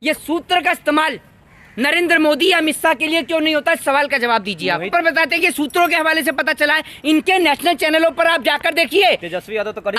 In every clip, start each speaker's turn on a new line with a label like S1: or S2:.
S1: ये सूत्र का इस्तेमाल नरेंद्र मोदी या अमित शाह के लिए क्यों नहीं होता, इस सवाल का जवाब दीजिए आप। पर बताते हैं कि सूत्रों के हवाले से पता चला है, इनके नेशनल चैनलों पर आप जाकर देखिए।
S2: तेजस्वी यादव तो कर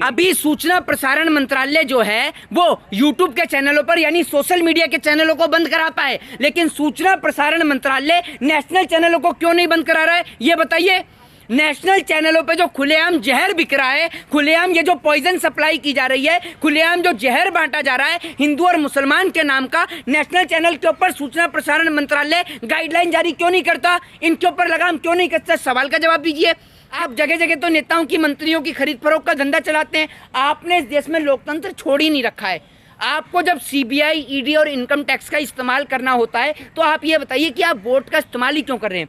S1: अभी सूचना प्रसारण मंत्रालय जो है वो यूट्यूब के चैनलों पर यानी सोशल मीडिया के चैनलों को बंद करा पाए, लेकिन सूचना प्रसारण मंत्रालय नेशनल चैनलों को क्यों नहीं बंद करा रहा है, ये बताइए। नेशनल चैनलों पे जो खुलेआम जहर बिक रहा है, खुलेआम ये जो पॉइजन सप्लाई की जा रही है, खुलेआम जो जहर बांटा जा रहा है हिंदू और मुसलमान के नाम का, नेशनल चैनल के ऊपर सूचना प्रसारण मंत्रालय गाइडलाइन जारी क्यों नहीं करता, इनके ऊपर लगाम क्यों नहीं कसता, सवाल का जवाब दीजिए। आप जगह जगह तो नेताओं की, मंत्रियों की खरीद फरोख्त का धंधा चलाते हैं। आपने इस देश में लोकतंत्र छोड़ ही नहीं रखा है। आपको जब सीबीआई, ईडी और इनकम टैक्स का इस्तेमाल करना होता है तो आप ये बताइए कि आप वोट का इस्तेमाल ही क्यों कर रहे हैं।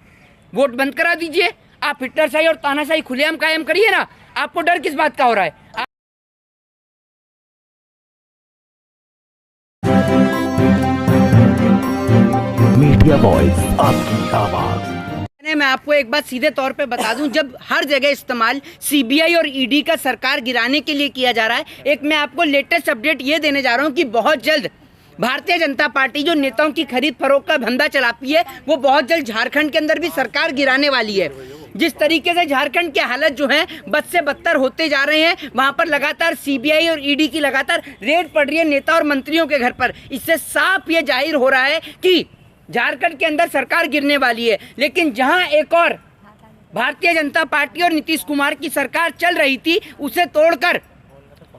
S1: वोट बंद करा दीजिए, आप हिटलरशाही और तानाशाही खुलेआम कायम करिए ना। आपको डर किस बात का हो रहा है?
S3: मीडिया वॉइस, आपकी आवाज।
S1: मैं आपको एक बात सीधे तौर पे बता दूं, जब हर जगह इस्तेमाल सीबीआई और ईडी का सरकार गिराने के लिए किया जा रहा है, एक मैं आपको लेटेस्ट अपडेट ये देने जा रहा हूं कि बहुत जल्द भारतीय जनता पार्टी जो नेताओं की खरीद फरोख्त का धंधा चलाती है, वो बहुत जल्द झारखंड के अंदर भी सरकार गिराने वाली है। जिस तरीके से झारखंड की हालत जो है बद से बदतर होते जा रहे हैं, वहां पर लगातार सीबीआई और ईडी की लगातार रेड पड़ रही है नेता और मंत्रियों के घर पर। इससे साफ ये जाहिर हो रहा है कि झारखंड के अंदर सरकार गिरने वाली है। लेकिन जहां एक और भारतीय जनता पार्टी और नीतीश कुमार की सरकार चल रही थी, उसे तोड़कर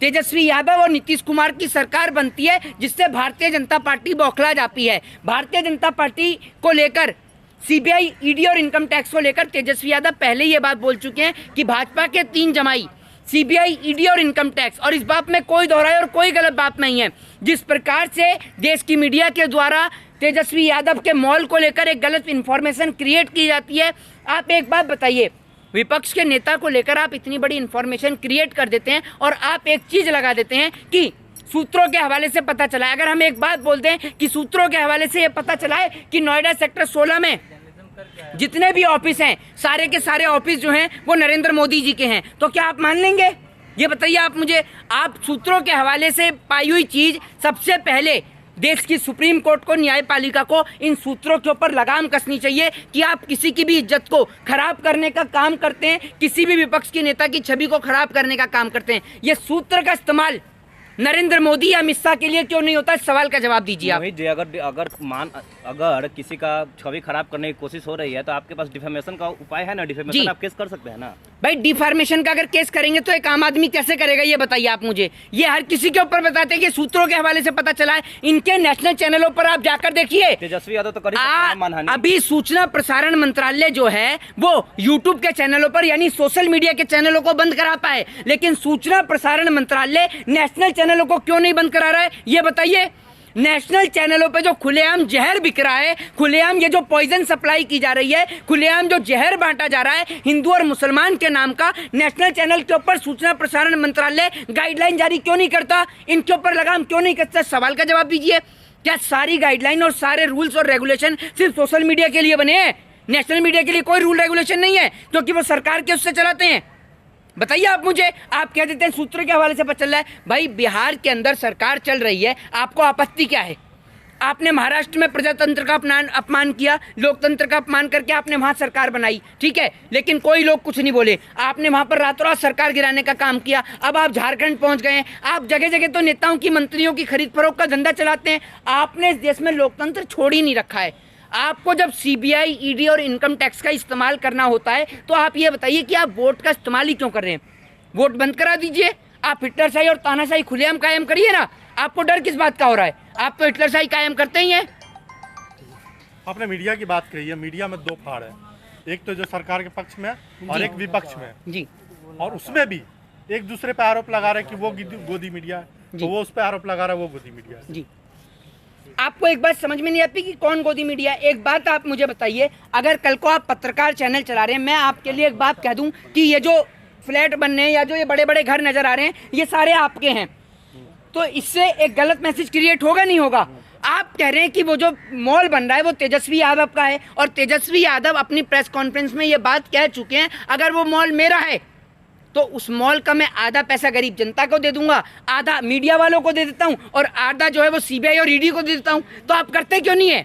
S1: तेजस्वी यादव और नीतीश कुमार की सरकार बनती है, जिससे भारतीय जनता पार्टी बौखला जाती है। भारतीय जनता पार्टी को लेकर, सीबीआई, ईडी और इनकम टैक्स को लेकर तेजस्वी यादव पहले ये बात बोल चुके हैं कि भाजपा के 3 जमाई सीबीआई, ईडी और इनकम टैक्स, और इस बात में कोई दोहराई और कोई गलत बात नहीं है। जिस प्रकार से देश की मीडिया के द्वारा तेजस्वी यादव के मॉल को लेकर एक गलत इंफॉर्मेशन क्रिएट की जाती है, आप एक बात बताइए, विपक्ष के नेता को लेकर आप इतनी बड़ी इंफॉर्मेशन क्रिएट कर देते हैं और आप एक चीज लगा देते हैं कि सूत्रों के हवाले से पता चला है। अगर हम एक बात बोलते हैं कि सूत्रों के हवाले से ये पता चला है कि नोएडा सेक्टर 16 में जितने भी ऑफिस हैं, सारे के सारे ऑफिस जो हैं वो नरेंद्र मोदी जी के हैं, तो क्या आप मान लेंगे? ये बताइए आप मुझे। आप सूत्रों के हवाले से पाई हुई चीज सबसे पहले देश की सुप्रीम कोर्ट को, न्यायपालिका को इन सूत्रों के ऊपर लगाम कसनी चाहिए कि आप किसी की भी इज्जत को खराब करने का काम करते हैं, किसी भी विपक्ष के नेता की छवि को खराब करने का काम करते हैं। ये सूत्र का इस्तेमाल नरेंद्र मोदी या अमित शाह के लिए क्यों नहीं होता, इस सवाल का जवाब दीजिए आप।
S2: अगर किसी का छवि खराब करने की कोशिश हो रही है तो आपके पास डिफेमेशन का उपाय है ना, डिफेमेशन आप केस कर सकते हैं ना।
S1: भाई डिफॉर्मेशन का अगर केस करेंगे तो एक आम आदमी कैसे करेगा, ये बताइए आप मुझे। ये हर किसी के ऊपर बताते हैं कि सूत्रों के हवाले से पता चला है, इनके नेशनल चैनलों पर आप जाकर देखिए।
S2: तेजस्वी यादव तो कर
S1: अभी सूचना प्रसारण मंत्रालय जो है वो यूट्यूब के चैनलों पर यानी सोशल मीडिया के चैनलों को बंद करा पाए, लेकिन सूचना प्रसारण मंत्रालय नेशनल चैनलों को क्यों नहीं बंद करा रहा है, ये बताइए। नेशनल चैनलों पे जो खुलेआम जहर बिक रहा है, खुलेआम ये जो पॉइजन सप्लाई की जा रही है, खुलेआम जो जहर बांटा जा रहा है हिंदू और मुसलमान के नाम का, नेशनल चैनल के ऊपर सूचना प्रसारण मंत्रालय गाइडलाइन जारी क्यों नहीं करता, इनके ऊपर लगाम क्यों नहीं कसता, सवाल का जवाब दीजिए। क्या सारी गाइडलाइन और सारे रूल्स और रेगुलेशन सिर्फ सोशल मीडिया के लिए बने हैं? नेशनल मीडिया के लिए कोई रूल रेगुलेशन नहीं है, क्योंकि वो सरकार के उससे चलाते हैं। बताइए आप मुझे। आप कह देते हैं सूत्र के हवाले से पता चल रहा है। भाई बिहार के अंदर सरकार चल रही है, आपको आपत्ति क्या है? आपने महाराष्ट्र में प्रजातंत्र का अपमान किया, लोकतंत्र का अपमान करके आपने वहां सरकार बनाई, ठीक है, लेकिन कोई लोग कुछ नहीं बोले। आपने वहां पर रातों रात सरकार गिराने का काम किया। अब आप झारखंड पहुंच गए हैं। आप जगह जगह तो नेताओं की, मंत्रियों की खरीद फरोख्त का धंधा चलाते हैं। आपने इस देश में लोकतंत्र छोड़ ही नहीं रखा है। आपको जब सीबीआई, ईडी और इनकम टैक्स का इस्तेमाल करना होता है तो आप ये बताइए कि आप वोट का इस्तेमाल ही क्यों कर रहे हैं। वोट बंद करा दीजिए, आप हिटलरशाही और तानाशाही खुलेआम कायम करिए ना। आपको डर किस बात का हो रहा है? आप तो हिटलरशाही कायम करते ही हैं।
S4: आपने मीडिया की बात कही है, मीडिया में 2 फाड़ है, एक तो जो सरकार के पक्ष में और एक विपक्ष में
S1: जी,
S4: और उसमें भी एक दूसरे पे आरोप लगा रहे हैं कि वो गोदी मीडिया है, तो वो उस पर आरोप लगा रहा है वो गोदी मीडिया है।
S1: जी, आपको एक बात समझ में नहीं आती कि कौन गोदी मीडिया है। एक बात आप मुझे बताइए, अगर कल को आप पत्रकार चैनल चला रहे हैं, मैं आपके लिए एक बात कह दूं कि ये जो फ्लैट बनने हैं या जो ये बड़े बड़े घर नजर आ रहे हैं, ये सारे आपके हैं, तो इससे एक गलत मैसेज क्रिएट होगा नहीं होगा? आप कह रहे हैं कि वो जो मॉल बन रहा है वो तेजस्वी यादव का है, और तेजस्वी यादव अपनी प्रेस कॉन्फ्रेंस में ये बात कह चुके हैं, अगर वो मॉल मेरा है तो उस मॉल का मैं आधा पैसा गरीब जनता को दे दूंगा, आधा मीडिया वालों को दे देता हूं और आधा जो है वो सीबीआई और ईडी को दे देता हूं। तो आप करते क्यों नहीं है?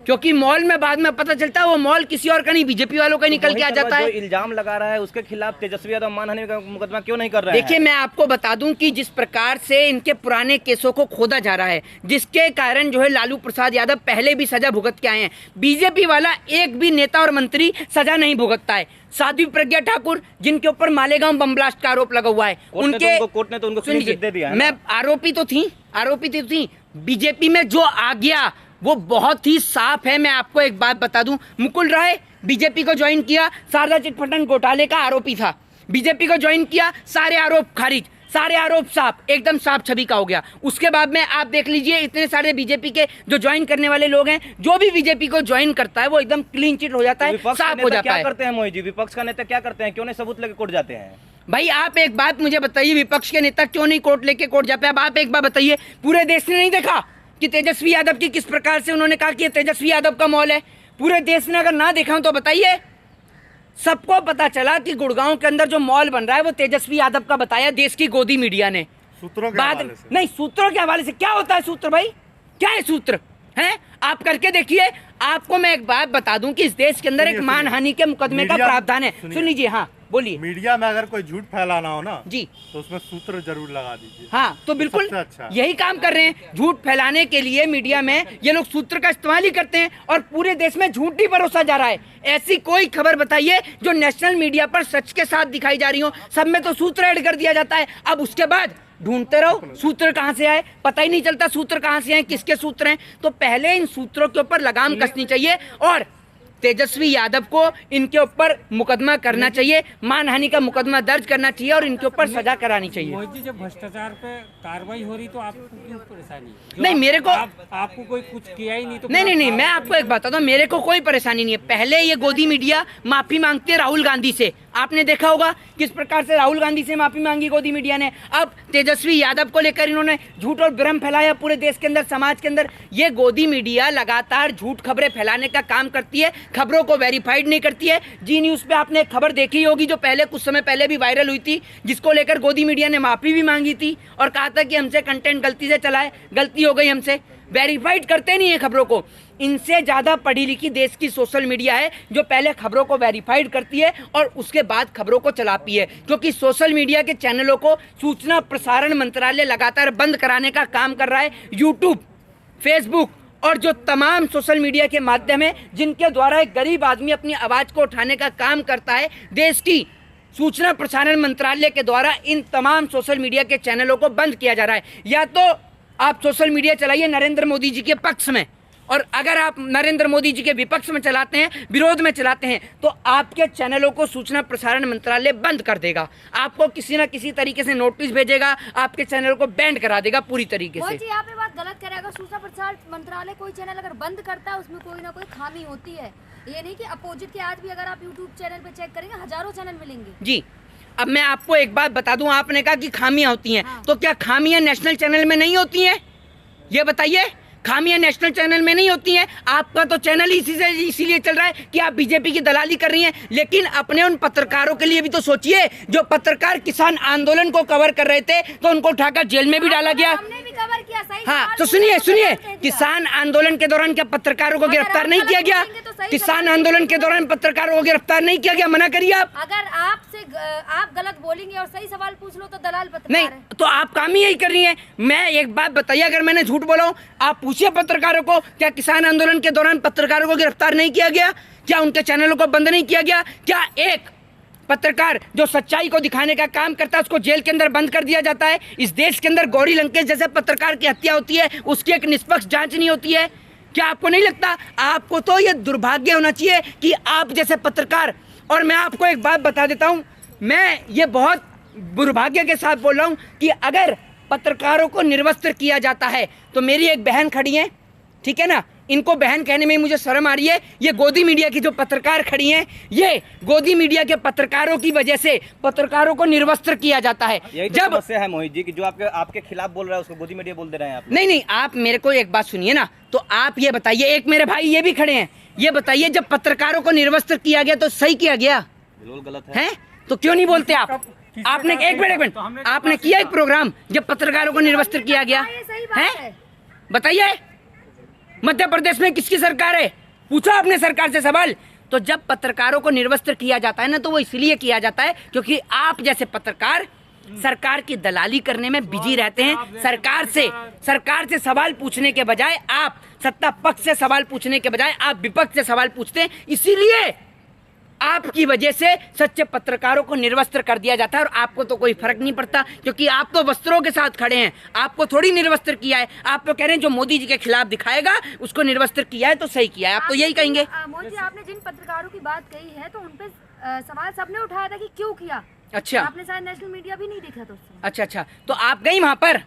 S1: क्योंकि मॉल में बाद में पता चलता है वो मॉल किसी और का नहीं, बीजेपी वालों का निकल के आ जाता है।
S2: जो इल्जाम लगा रहा है उसके खिलाफ तेजस्वी यादव मानहानि का मुकदमा क्यों नहीं कर रहा है?
S1: देखिए, मैं आपको बता दूं कि जिस प्रकार से इनके पुराने केसों को खोदा जा रहा है, जिसके कारण जो है लालू प्रसाद यादव पहले भी सजा भुगत के आए हैं, बीजेपी वाला एक भी नेता और मंत्री सजा नहीं भुगतता है। साध्वी प्रज्ञा ठाकुर जिनके ऊपर मालेगांव बम ब्लास्ट का आरोप लगा हुआ है,
S2: कोर्ट ने तो उनको क्लीन चिट दे दिया है।
S1: मैं आरोपी तो थी बीजेपी में जो आ गया वो बहुत ही साफ है। मैं आपको एक बात बता दूं, मुकुल राय बीजेपी को ज्वाइन किया, शारदा चिटफंड घोटाले का आरोपी था, बीजेपी को ज्वाइन किया, सारे आरोप खारिज, सारे आरोप साफ, एकदम साफ छवि का हो गया। उसके बाद में आप देख लीजिए इतने सारे बीजेपी के जो ज्वाइन करने वाले लोग हैं, जो भी बीजेपी को ज्वाइन करता है वो एकदम क्लीन चिट हो जाता है, साफ हो जाता है।
S2: क्या करते हैं मोहित जी, विपक्ष का नेता क्या करते हैं, क्यों नहीं सबूत लेके कोर्ट जाते हैं?
S1: भाई आप एक बात मुझे बताइए, विपक्ष के नेता क्यों नहीं कोर्ट लेके कोर्ट जाते हैं? अब आप एक बात बताइए, पूरे देश ने नहीं देखा कि तेजस्वी यादव की किस प्रकार से उन्होंने कहा कि तेजस्वी यादव का मॉल है? पूरे देश ने अगर ना देखा हो तो बताइए। सबको पता चला कि गुड़गांव के अंदर जो मॉल बन रहा है वो तेजस्वी यादव का बताया देश की गोदी मीडिया ने।
S4: सूत्रों के
S1: बाद
S4: हवाले से।
S1: नहीं, सूत्रों के हवाले से क्या होता है सूत्र? भाई क्या है सूत्र? हैं आप करके देखिए। आपको मैं एक बात बता दूं कि इस देश के अंदर एक मानहानि के मुकदमे का प्रावधान है। सुन लीजिए, हाँ बोलिए।
S4: मीडिया में अगर कोई झूठ फैलाना हो ना
S1: जी,
S4: तो उसमें सूत्र जरूर लगा दीजिए।
S1: हाँ तो बिल्कुल
S4: सबसे अच्छा।
S1: यही काम कर रहे हैं। झूठ फैलाने के लिए मीडिया में ये लोग सूत्र का इस्तेमाल ही करते हैं और पूरे देश में झूठ ही परोसा जा रहा है। ऐसी कोई खबर बताइए जो नेशनल मीडिया पर सच के साथ दिखाई जा रही हो, सब में तो सूत्र ऐड कर दिया जाता है। अब उसके बाद ढूंढते रहो सूत्र कहां से आए, पता ही नहीं चलता सूत्र कहां से आए, किसके सूत्र हैं। तो पहले इन सूत्रों के ऊपर लगाम कसनी चाहिए और तेजस्वी यादव को इनके ऊपर मुकदमा करना चाहिए, मानहानि का मुकदमा दर्ज करना चाहिए और इनके ऊपर सजा करानी चाहिए।
S5: मोहित जी, जब भ्रष्टाचार पे कार्रवाई हो रही तो आपको क्यों परेशानी है?
S1: नहीं, मेरे को
S5: आपको कोई कुछ किया ही नहीं तो
S1: नहीं, मैं आपको एक बात बताता हूँ, मेरे को कोई परेशानी नहीं है। पहले ये गोदी मीडिया माफी मांगती है राहुल गांधी से, आपने देखा होगा किस प्रकार से राहुल गांधी से माफी मांगी गोदी मीडिया ने। अब तेजस्वी यादव को लेकर इन्होंने झूठ और भ्रम फैलाया पूरे देश के अंदर, समाज के अंदर। ये गोदी मीडिया लगातार झूठ खबरें फैलाने का काम करती है, खबरों को वेरीफाइड नहीं करती है। जी न्यूज पे आपने एक खबर देखी होगी जो पहले कुछ समय पहले भी वायरल हुई थी, जिसको लेकर गोदी मीडिया ने माफी भी मांगी थी और कहा था कि हमसे कंटेंट गलती से चला है, गलती हो गई हमसे। वेरीफाइड करते नहीं है खबरों को। इनसे ज्यादा पढ़ी लिखी देश की सोशल मीडिया है जो पहले खबरों को वेरीफाइड करती है और उसके बाद खबरों को चलाती है, क्योंकि सोशल मीडिया के चैनलों को सूचना प्रसारण मंत्रालय लगातार बंद कराने का काम कर रहा है। यूट्यूब, फेसबुक और जो तमाम सोशल मीडिया के माध्यम है जिनके द्वारा एक गरीब आदमी अपनी आवाज को उठाने का काम करता है, देश की सूचना प्रसारण मंत्रालय के द्वारा इन तमाम सोशल मीडिया के चैनलों को बंद किया जा रहा है। या तो आप सोशल मीडिया चलाइए नरेंद्र मोदी जी के पक्ष में, और अगर आप नरेंद्र मोदी जी के विपक्ष में चलाते हैं, विरोध में चलाते हैं, तो आपके चैनलों को सूचना प्रसारण मंत्रालय बंद कर देगा। आपको किसी न किसी तरीके से नोटिस भेजेगा, आपके चैनल को बैन करा देगा पूरी तरीके से।
S6: जी यहाँ पे बात गलत करेगा। सूचना प्रसारण मंत्रालय कोई चैनल अगर बंद करता है उसमें कोई ना कोई खामी होती है। ये नहीं कि अपोजिट के आज भी अगर आप यूट्यूब चैनल पे चेक करेंगे हजारों चैनल मिलेंगे।
S1: जी, अब मैं आपको एक बात बता दूं, आपने कहा कि खामियां होती हैं, तो क्या खामियां नेशनल चैनल में नहीं होती हैं? ये बताइए, खामियां नेशनल चैनल में नहीं होती हैं? आपका तो चैनल ही इसीलिए चल रहा है कि आप बीजेपी की दलाली कर रही हैं। लेकिन अपने उन पत्रकारों के लिए भी तो सोचिए जो पत्रकार किसान आंदोलन को कवर कर रहे थे, तो उनको उठाकर जेल में भी डाला गया।
S6: हमने भी कवर किया, सही
S1: हाँ, तो सुनिए, किसान आंदोलन के दौरान क्या पत्रकारों को गिरफ्तार नहीं किया गया? किसान आंदोलन के दौरान पत्रकारों को गिरफ्तार नहीं किया गया? मना करिए आप।
S6: अगर आप गलत बोलेंगे और सही सवाल पूछ लो तो दलाल पत्रकार
S1: नहीं,
S6: है।
S1: तो आप काम ही यही कर रही हैं। मैं एक बात बताइए, अगर मैंने झूठ बोला हूं, आप पूछिए पत्रकारों को, क्या किसान आंदोलन के दौरान पत्रकारों को गिरफ्तार नहीं किया गया? क्या उनके चैनलों को बंद नहीं किया गया? क्या एक पत्रकार जो सच्चाई को दिखाने का काम करता है उसको जेल के अंदर बंद कर दिया जाता है? इस देश के अंदर गौरी लंकेश जैसे पत्रकार की हत्या होती है, उसकी एक निष्पक्ष जांच नहीं होती है? क्या आपको नहीं लगता? आपको तो ये दुर्भाग्य होना चाहिए कि आप जैसे पत्रकार, और मैं आपको एक बात बता देता हूं, मैं ये बहुत दुर्भाग्य के साथ बोल रहा हूं कि अगर पत्रकारों को निर्वस्त्र किया जाता है, तो मेरी एक बहन खड़ी है, ठीक है ना, इनको बहन कहने में मुझे शर्म आ रही है, ये गोदी मीडिया की जो पत्रकार खड़ी हैं, ये गोदी मीडिया के पत्रकारों की वजह से पत्रकारों को निर्वस्त्र किया जाता है।
S2: यही तो समस्या है मोहित जी कि जो आपके खिलाफ बोल रहा है उसको गोदी मीडिया बोल दे रहे हैं आप।
S1: नहीं, आप मेरे को एक बात सुनिए ना, तो आप ये बताइए, एक मेरे भाई ये भी खड़े हैं, ये बताइए जब पत्रकारों को निर्वस्त्र किया गया तो सही किया गया
S2: बिल्कुल गलत
S1: है? तो क्यों नहीं बोलते आप? आपने एक मिनट आपने किया एक प्रोग्राम जब पत्रकारों को निर्वस्त्र किया गया
S6: ये सही बात
S1: है?
S6: है।
S1: बताइए, मध्य प्रदेश में किसकी सरकार है? पूछो आपने सरकार से सवाल। तो जब पत्रकारों को निर्वस्त्र किया जाता है ना, तो वो इसलिए किया जाता है क्योंकि आप जैसे पत्रकार सरकार की दलाली करने में बिजी रहते हैं। सरकार से सवाल पूछने के बजाय आप सत्ता पक्ष से सवाल पूछने के बजाय आप विपक्ष से सवाल पूछते हैं। इसीलिए आपकी वजह से सच्चे पत्रकारों को निर्वस्त्र कर दिया जाता है और आपको तो कोई फर्क नहीं पड़ता क्योंकि आप तो वस्त्रों के साथ खड़े हैं। आपको थोड़ी निर्वस्त्र किया है। आप तो कह रहे हैं जो मोदी जी के खिलाफ दिखाएगा उसको निर्वस्त्र किया है तो सही किया है। आप तो यही कहेंगे।
S6: मोदी जी, आपने जिन पत्रकारों की बात कही है तो उनपे सवाल सबने उठाया था कि क्यों किया।
S1: अच्छा,
S6: आपने शायद नेशनल मीडिया भी नहीं देखा था उससे।
S1: अच्छा, तो आप गई वहां पर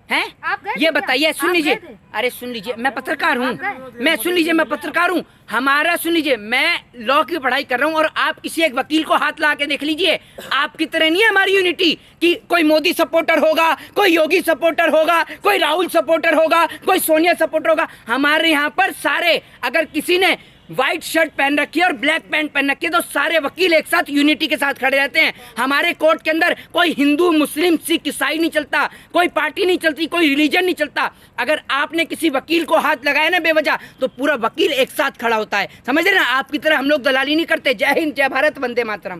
S1: हैं?
S6: आप गए थे
S1: ये
S6: क्या?
S1: बताइए, सुन
S6: आप
S1: लीजिए।
S6: गए थे?
S1: अरे सुन लीजिए, मैं पत्रकार हूँ।
S6: आप
S1: सुन लीजिए, मैं पत्रकार हूँ। हमारा सुन लीजिए, मैं लॉ की पढ़ाई कर रहा हूँ और आप किसी एक वकील को हाथ ला के देख लीजिए। आपकी तरह नहीं है हमारी यूनिटी कि कोई मोदी सपोर्टर होगा, कोई योगी सपोर्टर होगा, कोई राहुल सपोर्टर होगा, कोई सोनिया सपोर्टर होगा। हमारे यहाँ पर सारे, अगर किसी ने व्हाइट शर्ट पहन रखी है और ब्लैक पैंट पहन रखी है तो सारे वकील एक साथ यूनिटी के साथ खड़े रहते हैं। हमारे कोर्ट के अंदर कोई हिंदू, मुस्लिम, सिख, ईसाई नहीं चलता, कोई पार्टी नहीं चलती, कोई रिलीजन नहीं चलता। अगर आपने किसी वकील को हाथ लगाया ना बेवजह तो पूरा वकील एक साथ खड़ा होता है। समझ रहे ना? आपकी तरह हम लोग दलाली नहीं करते। जय हिंद, जय भारत, वंदे मातरम।